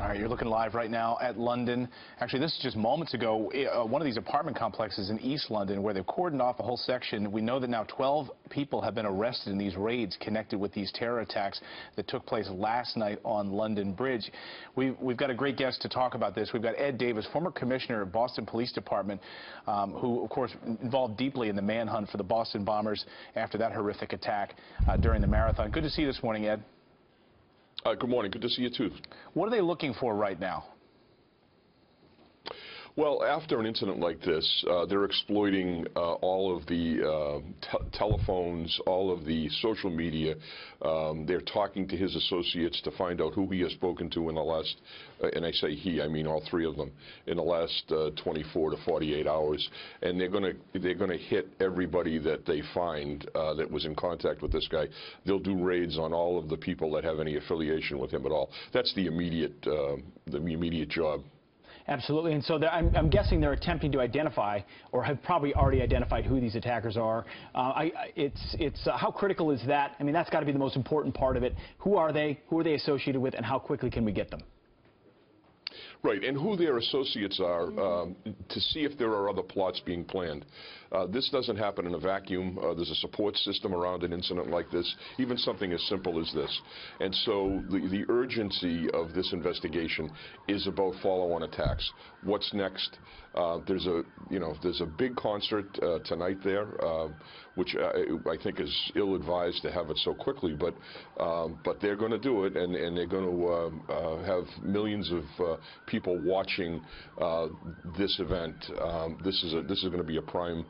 All right, you're looking live right now at London. Actually, this is just moments ago. One of these apartment complexes in East London where they've cordoned off a whole section. We know that now 12 people have been arrested in these raids connected with these terror attacks that took place last night on London Bridge. We've got a great guest to talk about this. We've got Ed Davis, former commissioner of Boston Police Department, who, of course, involved deeply in the manhunt for the Boston bombers after that horrific attack during the marathon. Good to see you this morning, Ed. Good morning. Good to see you, too. What are they looking for right now? Well, after an incident like this, they're exploiting all of the telephones, all of the social media. They're talking to his associates to find out who he has spoken to in the last, and I say he, I mean all three of them, in the last 24 to 48 hours. And they're going to hit everybody that they find that was in contact with this guy. They'll do raids on all of the people that have any affiliation with him at all. That's the immediate job. Absolutely, and so I'm guessing they're attempting to identify, or have probably already identified, who these attackers are. How critical is that? I mean, that's got to be the most important part of it. Who are they? Who are they associated with? And how quickly can we get them? Right, and who their associates are to see if there are other plots being planned. This doesn't happen in a vacuum. There's a support system around an incident like this, even something as simple as this. And so the urgency of this investigation is about follow-on attacks. What's next? There's a big concert tonight there, which I think is ill-advised to have it so quickly, but they're going to do it, and they're going to have millions of people watching this event. This is going to be a prime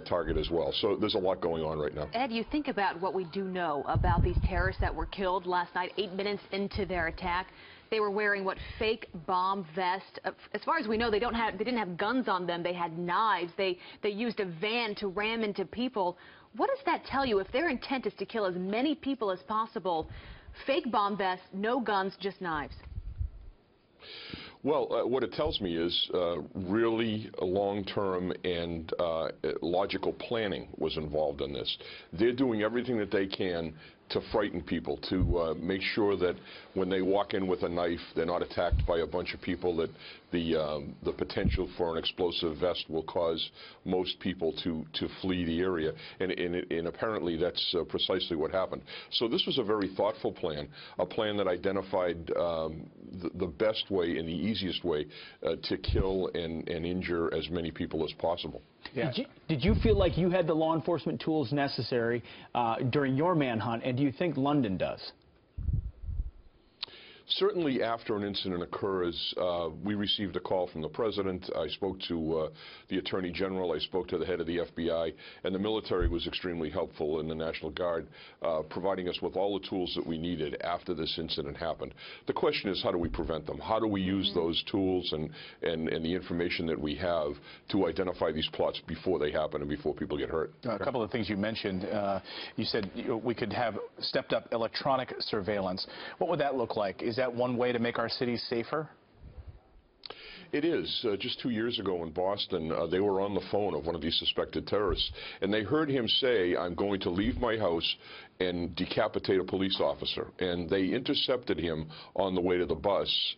target as well. So there's a lot going on right now. Ed, you think about what we do know about these terrorists that were killed last night, 8 minutes into their attack. They were wearing what, fake bomb vests. As far as we know, they didn't have guns on them. They had knives. They used a van to ram into people. What does that tell you? If their intent is to kill as many people as possible, fake bomb vests, no guns, just knives. Well, what it tells me is really long-term and logical planning was involved in this. They're doing everything that they can to frighten people, to make sure that when they walk in with a knife, they're not attacked by a bunch of people, that the potential for an explosive vest will cause most people to flee the area. And apparently that's precisely what happened. So this was a very thoughtful plan, a plan that identified the best way and the easiest way to kill and injure as many people as possible. Yeah. Did you feel like you had the law enforcement tools necessary during your manhunt, and do you think London does? Certainly after an incident occurs, we received a call from the President. I spoke to the Attorney General. I spoke to the head of the FBI. And the military was extremely helpful in the National Guard, providing us with all the tools that we needed after this incident happened. The question is, how do we prevent them? How do we use those tools and the information that we have to identify these plots before they happen and before people get hurt? A couple of things you mentioned. You said we could have stepped-up electronic surveillance. What would that look like? Is that one way to make our cities safer? It is. Just 2 years ago in Boston, they were on the phone of one of these suspected terrorists, and they heard him say, "I'm going to leave my house and decapitate a police officer." And they intercepted him on the way to the bus,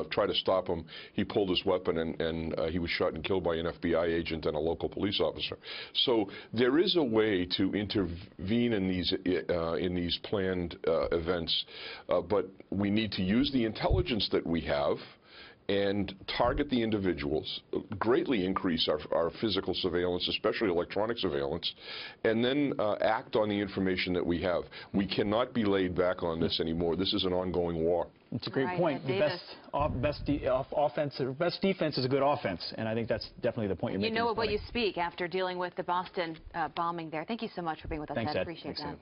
tried to stop him. He pulled his weapon, and he was shot and killed by an FBI agent and a local police officer. So there is a way to intervene in these planned events, but we need to use the intelligence that we have and target the individuals, greatly increase our physical surveillance, especially electronic surveillance, and then act on the information that we have. We cannot be laid back on this anymore. This is an ongoing war. It's a great point. The best defense is a good offense, and I think that's definitely the point you're making. You know what you speak after dealing with the Boston bombing there. Thank you so much for being with us, Ed. Appreciate that.